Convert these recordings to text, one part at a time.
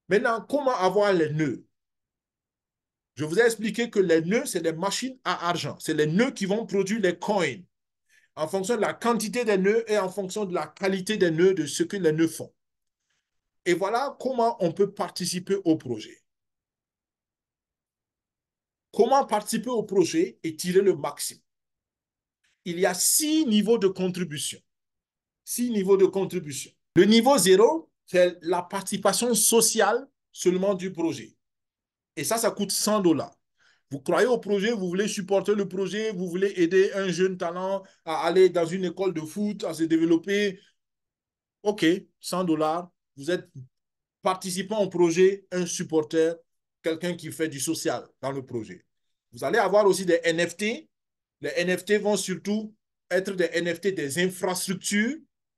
Maintenant, comment avoir les nœuds? Je vous ai expliqué que les nœuds, c'est les machines à argent. C'est les nœuds qui vont produire les coins en fonction de la quantité des nœuds et en fonction de la qualité des nœuds, de ce que les nœuds font. Et voilà comment on peut participer au projet. Comment participer au projet et tirer le maximum? Il y a 6 niveaux de contribution. 6 niveaux de contribution. Le niveau 0, c'est la participation sociale seulement du projet. Et ça coûte 100 $. Vous croyez au projet, vous voulez supporter le projet, vous voulez aider un jeune talent à aller dans une école de foot, à se développer. OK, 100 $. Vous êtes participant au projet, un supporter, quelqu'un qui fait du social dans le projet. Vous allez avoir aussi des NFT. Les NFT vont surtout être des NFT des infrastructures,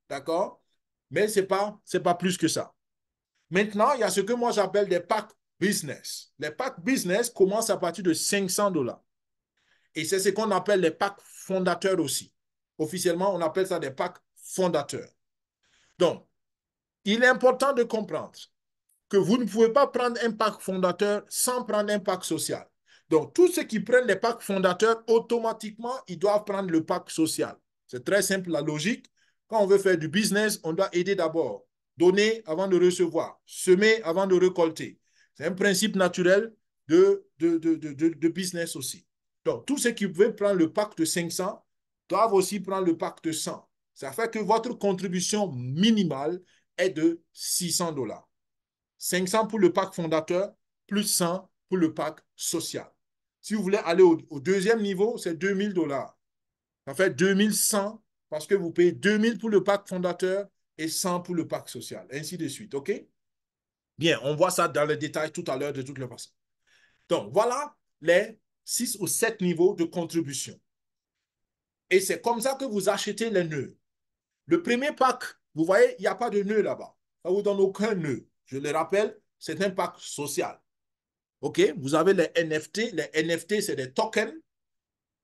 d'accord? Mais c'est pas plus que ça. Maintenant, il y a ce que moi j'appelle des packs business. Les packs business commencent à partir de 500 $. Et c'est ce qu'on appelle les packs fondateurs aussi. Officiellement, on appelle ça des packs fondateurs. Donc, il est important de comprendre que vous ne pouvez pas prendre un pack fondateur sans prendre un pack social. Donc, tous ceux qui prennent les packs fondateurs, automatiquement, ils doivent prendre le pack social. C'est très simple, la logique. Quand on veut faire du business, on doit aider d'abord. Donner avant de recevoir. Semer avant de récolter. C'est un principe naturel de business aussi. Donc, tous ceux qui veulent prendre le pack de 500 doivent aussi prendre le pack de 100. Ça fait que votre contribution minimale est de 600 $. 500 pour le pack fondateur, plus 100 pour le pack social. Si vous voulez aller au deuxième niveau, c'est 2000 $. Ça fait 2100 parce que vous payez 2000 pour le pack fondateur et 100 pour le pack social, ainsi de suite. OK? Bien, on voit ça dans les détails tout à l'heure de toutes les façons. Donc, voilà les 6 ou 7 niveaux de contribution. Et c'est comme ça que vous achetez les nœuds. Le premier pack, vous voyez, il n'y a pas de nœud là-bas. Ça ne vous donne aucun nœud. Je le rappelle, c'est un pack social. OK? Vous avez les NFT. Les NFT, c'est des tokens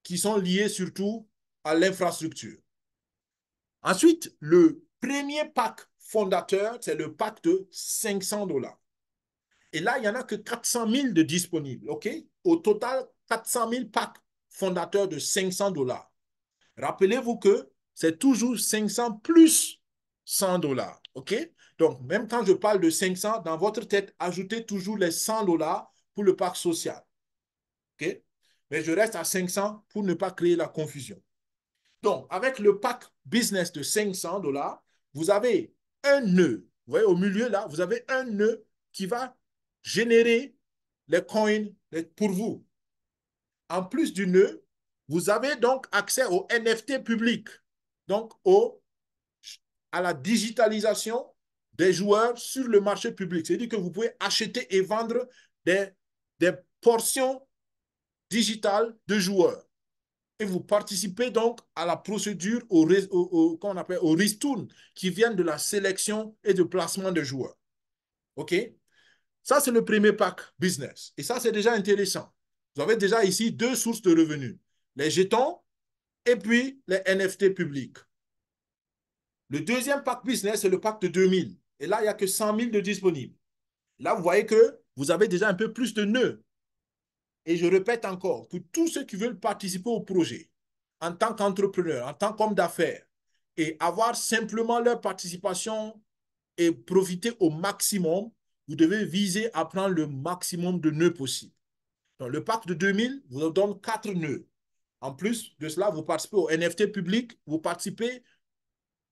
qui sont liés surtout à l'infrastructure. Ensuite, le premier pack fondateur, c'est le pack de 500 $. Et là, il n'y en a que 400 000 de disponibles. OK? Au total, 400 000 packs fondateurs de 500 $. Rappelez-vous que c'est toujours 500 plus 100 $. OK? Donc, même quand je parle de 500, dans votre tête, ajoutez toujours les 100 $ pour le pack social. OK? Mais je reste à 500 pour ne pas créer la confusion. Donc, avec le pack business de 500 $, vous avez un nœud. Vous voyez, au milieu là, vous avez un nœud qui va générer les coins pour vous. En plus du nœud, vous avez donc accès au NFT public, donc à la digitalisation des joueurs sur le marché public. C'est-à-dire que vous pouvez acheter et vendre des portions digitales de joueurs. Et vous participez donc à la procédure qu'on appelle au ristourne qui vient de la sélection et de placement de joueurs. OK? Ça, c'est le premier pack business. Et ça, c'est déjà intéressant. Vous avez déjà ici 2 sources de revenus. Les jetons et puis les NFT publics. Le deuxième pack business, c'est le pack de 2000. Et là, il n'y a que 100 000 de disponibles. Là, vous voyez que vous avez déjà un peu plus de nœuds. Et je répète encore, pour tous ceux qui veulent participer au projet, en tant qu'entrepreneur, en tant qu'homme d'affaires, et avoir simplement leur participation et profiter au maximum, vous devez viser à prendre le maximum de nœuds possible. Donc, le pack de 2000 vous donne 4 nœuds. En plus de cela, vous participez au NFT public, vous participez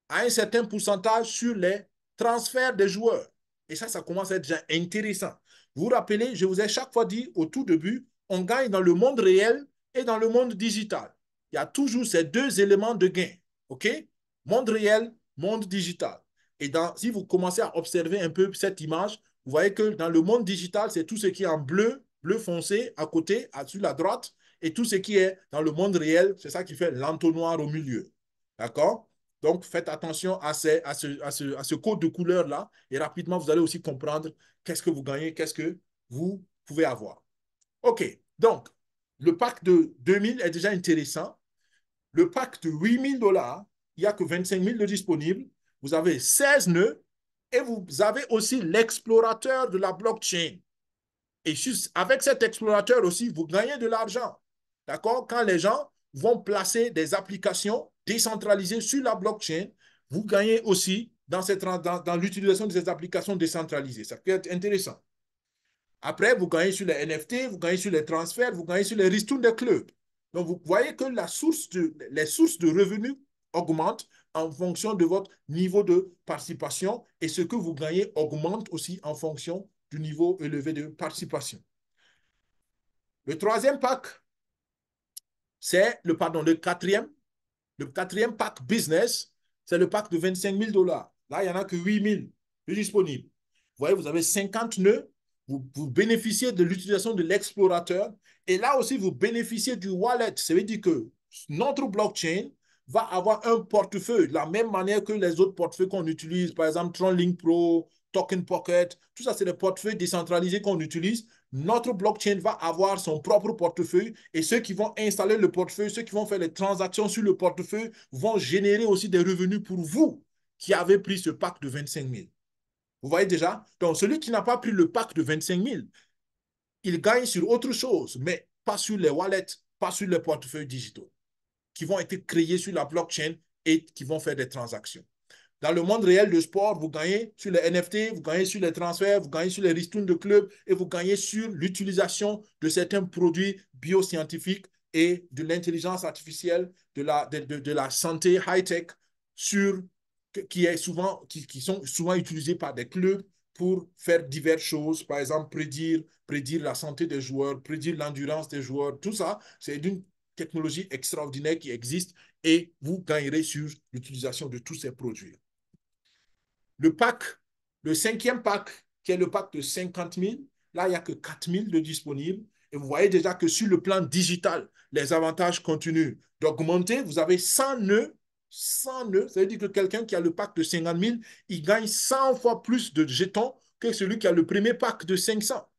à un certain pourcentage sur les transferts des joueurs. Et ça commence à être déjà intéressant. Vous vous rappelez, je vous ai chaque fois dit au tout début, on gagne dans le monde réel et dans le monde digital. Il y a toujours ces 2 éléments de gain. OK? Monde réel, monde digital. Et si vous commencez à observer un peu cette image, vous voyez que dans le monde digital, c'est tout ce qui est en bleu, bleu foncé à côté, sur la droite, et tout ce qui est dans le monde réel, c'est ça qui fait l'entonnoir au milieu. D'accord? Donc, faites attention à ce code de couleur-là et rapidement, vous allez aussi comprendre qu'est-ce que vous gagnez, qu'est-ce que vous pouvez avoir. OK. Donc, le pack de 2000 est déjà intéressant. Le pack de 8000 $, il n'y a que 25 000 de disponibles. Vous avez 16 nœuds Et vous avez aussi l'explorateur de la blockchain. Et avec cet explorateur aussi, vous gagnez de l'argent. D'accord? Quand les gens vont placer des applications décentralisées sur la blockchain, vous gagnez aussi dans l'utilisation de ces applications décentralisées. Ça peut être intéressant. Après, vous gagnez sur les NFT, vous gagnez sur les transferts, vous gagnez sur les ristournes des clubs. Donc, vous voyez que les sources de revenus augmentent en fonction de votre niveau de participation et ce que vous gagnez augmente aussi en fonction du niveau élevé de participation. Le troisième pack, c'est le quatrième pack business, c'est le pack de 25 000 $. Là, il n'y en a que 8 000 de disponibles. Vous voyez, vous avez 50 nœuds, vous bénéficiez de l'utilisation de l'explorateur et là aussi, vous bénéficiez du wallet. Ça veut dire que notre blockchain va avoir un portefeuille de la même manière que les autres portefeuilles qu'on utilise, par exemple TronLink Pro, Token Pocket, tout ça, c'est des portefeuilles décentralisés qu'on utilise. Notre blockchain va avoir son propre portefeuille et ceux qui vont installer le portefeuille, ceux qui vont faire les transactions sur le portefeuille vont générer aussi des revenus pour vous qui avez pris ce pack de 25 000. Vous voyez déjà? Donc, celui qui n'a pas pris le pack de 25 000, il gagne sur autre chose, mais pas sur les wallets, pas sur les portefeuilles digitaux qui vont être créés sur la blockchain et qui vont faire des transactions. Dans le monde réel de sport, vous gagnez sur les NFT, vous gagnez sur les transferts, vous gagnez sur les ristournes de clubs et vous gagnez sur l'utilisation de certains produits bioscientifiques et de l'intelligence artificielle, de la santé high-tech qui sont souvent utilisés par des clubs pour faire diverses choses, par exemple prédire la santé des joueurs, prédire l'endurance des joueurs, tout ça, c'est d'une technologie extraordinaire qui existe et vous gagnerez sur l'utilisation de tous ces produits. Le pack, le cinquième pack, qui est le pack de 50 000, là, il n'y a que 4 000 de disponibles. Et vous voyez déjà que sur le plan digital, les avantages continuent d'augmenter. Vous avez 100 nœuds. 100 nœuds, ça veut dire que quelqu'un qui a le pack de 50 000, il gagne 100 fois plus de jetons que celui qui a le premier pack de 500.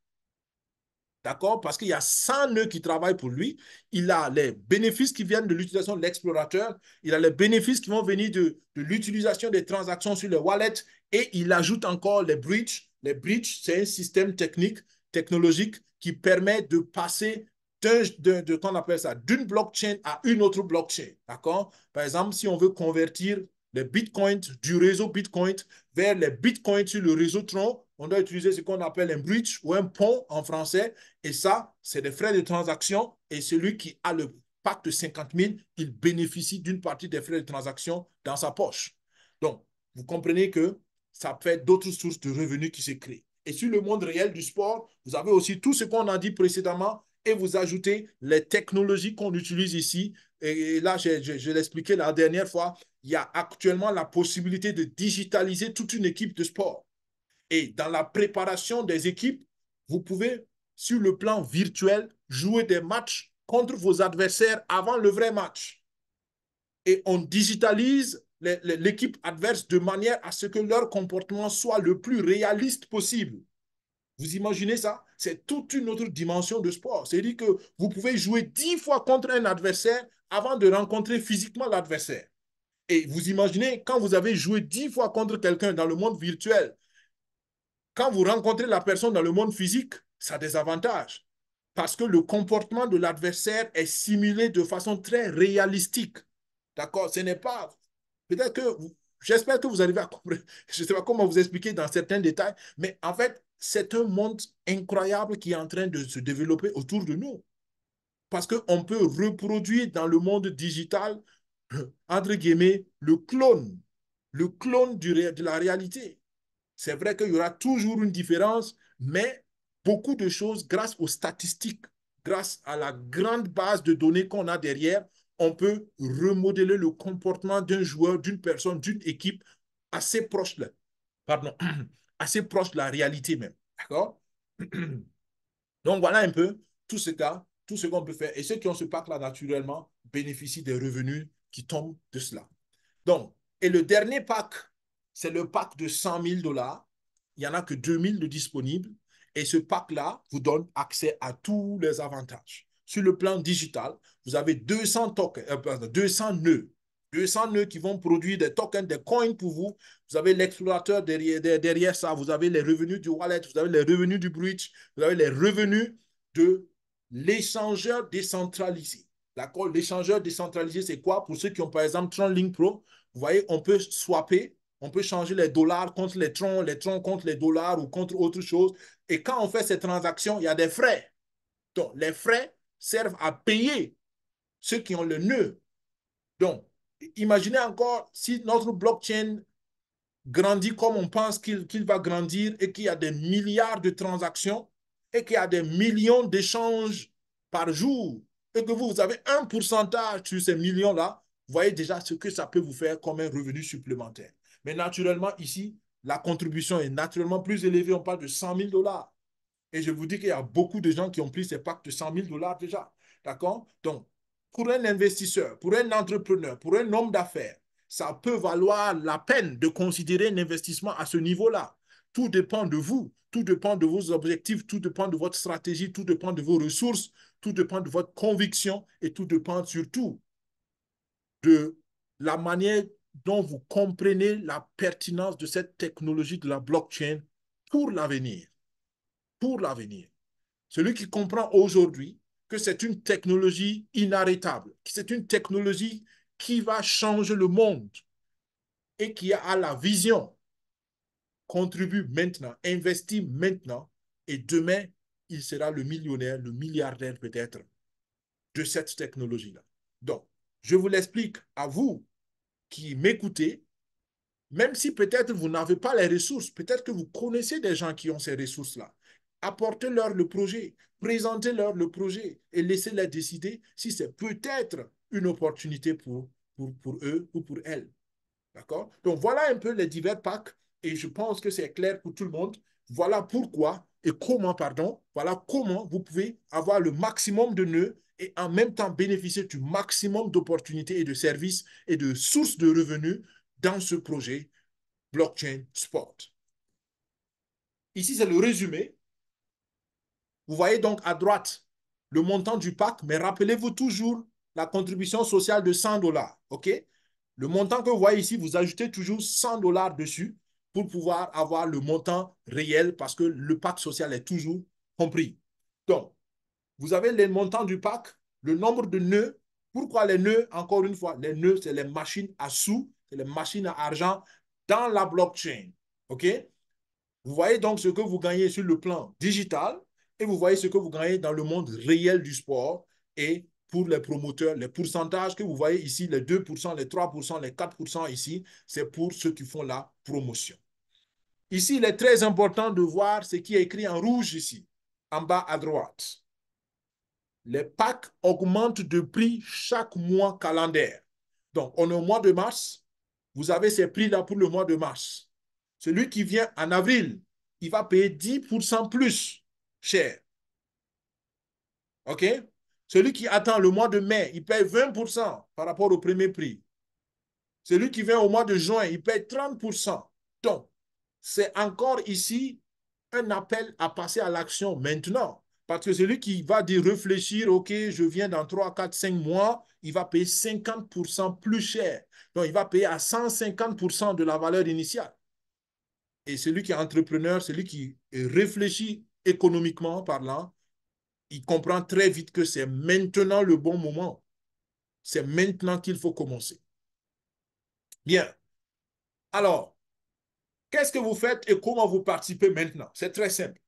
D'accord? Parce qu'il y a 100 nœuds qui travaillent pour lui. Il a les bénéfices qui viennent de l'utilisation de l'explorateur. Il a les bénéfices qui vont venir de l'utilisation des transactions sur les wallets. Et il ajoute encore les bridges. Les bridges, c'est un système technologique qui permet de passer qu'on appelle ça, d'une blockchain à une autre blockchain. D'accord? Par exemple, si on veut convertir les bitcoins du réseau Bitcoin vers les bitcoins sur le réseau Tron, on doit utiliser ce qu'on appelle un bridge ou un pont en français. Et ça, c'est des frais de transaction. Et celui qui a le pack de 50 000, il bénéficie d'une partie des frais de transaction dans sa poche. Donc, vous comprenez que ça fait d'autres sources de revenus qui se créent. Et sur le monde réel du sport, vous avez aussi tout ce qu'on a dit précédemment et vous ajoutez les technologies qu'on utilise ici. Et là, je l'expliquais la dernière fois, il y a actuellement la possibilité de digitaliser toute une équipe de sport. Et dans la préparation des équipes, vous pouvez, sur le plan virtuel, jouer des matchs contre vos adversaires avant le vrai match. Et on digitalise l'équipe adverse de manière à ce que leur comportement soit le plus réaliste possible. Vous imaginez ça? C'est toute une autre dimension de sport. C'est-à-dire que vous pouvez jouer 10 fois contre un adversaire avant de rencontrer physiquement l'adversaire. Et vous imaginez, quand vous avez joué 10 fois contre quelqu'un dans le monde virtuel, quand vous rencontrez la personne dans le monde physique, ça a des avantages. Parce que le comportement de l'adversaire est simulé de façon très réalistique. D'accord? Ce n'est pas... Peut-être que... J'espère que vous arrivez à comprendre. Je ne sais pas comment vous expliquer dans certains détails, mais en fait, c'est un monde incroyable qui est en train de se développer autour de nous. Parce qu'on peut reproduire dans le monde digital, entre guillemets, le clone de la réalité. C'est vrai qu'il y aura toujours une différence, mais beaucoup de choses, grâce aux statistiques, grâce à la grande base de données qu'on a derrière, on peut remodeler le comportement d'un joueur, d'une personne, d'une équipe assez proche, pardon, assez proche de la réalité même. D'accord? Donc voilà un peu tout ce qu'on peut faire. Et ceux qui ont ce pack-là, naturellement, bénéficient des revenus qui tombent de cela. Donc, et le dernier pack, c'est le pack de 100 000 $. Il n'y en a que 2 000 de disponibles. Et ce pack-là vous donne accès à tous les avantages. Sur le plan digital, vous avez 200 tokens, 200 nœuds. 200 nœuds qui vont produire des tokens, des coins pour vous. Vous avez l'explorateur derrière ça. Vous avez les revenus du wallet, vous avez les revenus du bridge, vous avez les revenus de l'échangeur décentralisé. D'accord? L'échangeur décentralisé, c'est quoi? Pour ceux qui ont, par exemple, Tron Link Pro, vous voyez, on peut swapper, on peut changer les dollars contre les trons contre les dollars ou contre autre chose. Et quand on fait ces transactions, il y a des frais. Donc, les frais servent à payer ceux qui ont le nœud. Donc, imaginez encore si notre blockchain grandit comme on pense qu'il va grandir et qu'il y a des milliards de transactions et qu'il y a des millions d'échanges par jour et que vous avez un pourcentage sur ces millions-là, vous voyez déjà ce que ça peut vous faire comme un revenu supplémentaire. Mais naturellement, ici, la contribution est naturellement plus élevée. On parle de 100 000 dollars. Et je vous dis qu'il y a beaucoup de gens qui ont pris ces packs de 100 000 dollars déjà. D'accord? Donc, pour un investisseur, pour un entrepreneur, pour un homme d'affaires, ça peut valoir la peine de considérer un investissement à ce niveau-là. Tout dépend de vous, tout dépend de vos objectifs, tout dépend de votre stratégie, tout dépend de vos ressources, tout dépend de votre conviction et tout dépend surtout de la manière dont vous comprenez la pertinence de cette technologie de la blockchain pour l'avenir. Pour l'avenir. Celui qui comprend aujourd'hui que c'est une technologie inarrêtable, que c'est une technologie qui va changer le monde et qui a la vision, contribue maintenant, investit maintenant, et demain, il sera le millionnaire, le milliardaire peut-être de cette technologie-là. Donc, je vous l'explique à vous qui m'écoutez, même si peut-être vous n'avez pas les ressources, peut-être que vous connaissez des gens qui ont ces ressources-là. Apportez-leur le projet, présentez-leur le projet et laissez-les décider si c'est peut-être une opportunité pour eux ou pour elles. D'accord? Donc, voilà un peu les divers packs et je pense que c'est clair pour tout le monde. Voilà pourquoi et comment, pardon, voilà comment vous pouvez avoir le maximum de nœuds et en même temps bénéficier du maximum d'opportunités et de services et de sources de revenus dans ce projet Blockchain Sport. Ici, c'est le résumé. Vous voyez donc à droite le montant du pack, mais rappelez-vous toujours la contribution sociale de 100 dollars. OK? Le montant que vous voyez ici, vous ajoutez toujours 100 dollars dessus pour pouvoir avoir le montant réel parce que le pack social est toujours compris. Donc, vous avez les montants du pack, le nombre de nœuds. Pourquoi les nœuds? Encore une fois, les nœuds, c'est les machines à sous, c'est les machines à argent dans la blockchain. OK? Vous voyez donc ce que vous gagnez sur le plan digital et vous voyez ce que vous gagnez dans le monde réel du sport. Et pour les promoteurs, les pourcentages que vous voyez ici, les 2%, les 3%, les 4% ici, c'est pour ceux qui font la promotion. Ici, il est très important de voir ce qui est écrit en rouge ici, en bas à droite. Les packs augmentent de prix chaque mois calendaire. Donc, on est au mois de mars. Vous avez ces prix-là pour le mois de mars. Celui qui vient en avril, il va payer 10% plus cher. OK? Celui qui attend le mois de mai, il paye 20% par rapport au premier prix. Celui qui vient au mois de juin, il paye 30%. Donc, c'est encore ici un appel à passer à l'action maintenant. Parce que celui qui va dire réfléchir, OK, je viens dans 3, 4, 5 mois, il va payer 50% plus cher. Donc, il va payer à 150% de la valeur initiale. Et celui qui est entrepreneur, celui qui réfléchit économiquement parlant, il comprend très vite que c'est maintenant le bon moment. C'est maintenant qu'il faut commencer. Bien. Alors, qu'est-ce que vous faites et comment vous participez maintenant? C'est très simple.